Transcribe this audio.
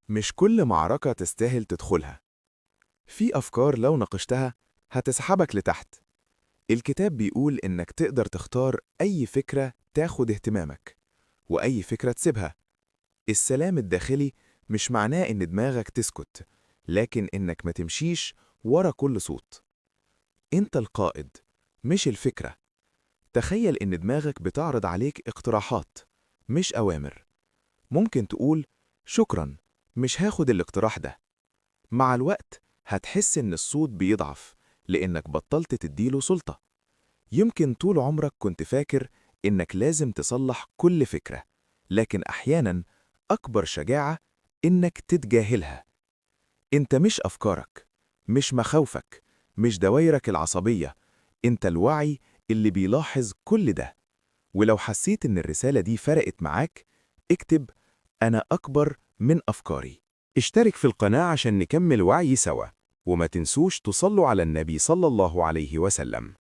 مش كل معركة تستاهل تدخلها. في أفكار لو ناقشتها هتسحبك لتحت. الكتاب بيقول إنك تقدر تختار أي فكرة تاخد اهتمامك وأي فكرة تسيبها. السلام الداخلي مش معناه إن دماغك تسكت، لكن إنك ما تمشيش ورا كل صوت. أنت القائد، مش الفكرة. تخيل إن دماغك بتعرض عليك اقتراحات، مش أوامر. ممكن تقول شكراً، مش هاخد الاقتراح ده. مع الوقت هتحس إن الصوت بيضعف لإنك بطلت تديله سلطة. يمكن طول عمرك كنت فاكر إنك لازم تصلح كل فكرة، لكن أحياناً أكبر شجاعة إنك تتجاهلها. أنت مش أفكارك، مش مخاوفك، مش دوايرك العصبية. أنت الوعي اللي بيلاحظ كل ده. ولو حسيت إن الرسالة دي فرقت معاك، اكتب أنا أكبر من أفكاري. اشترك في القناة عشان نكمل وعي سوا، وما تنسوش تصلوا على النبي صلى الله عليه وسلم.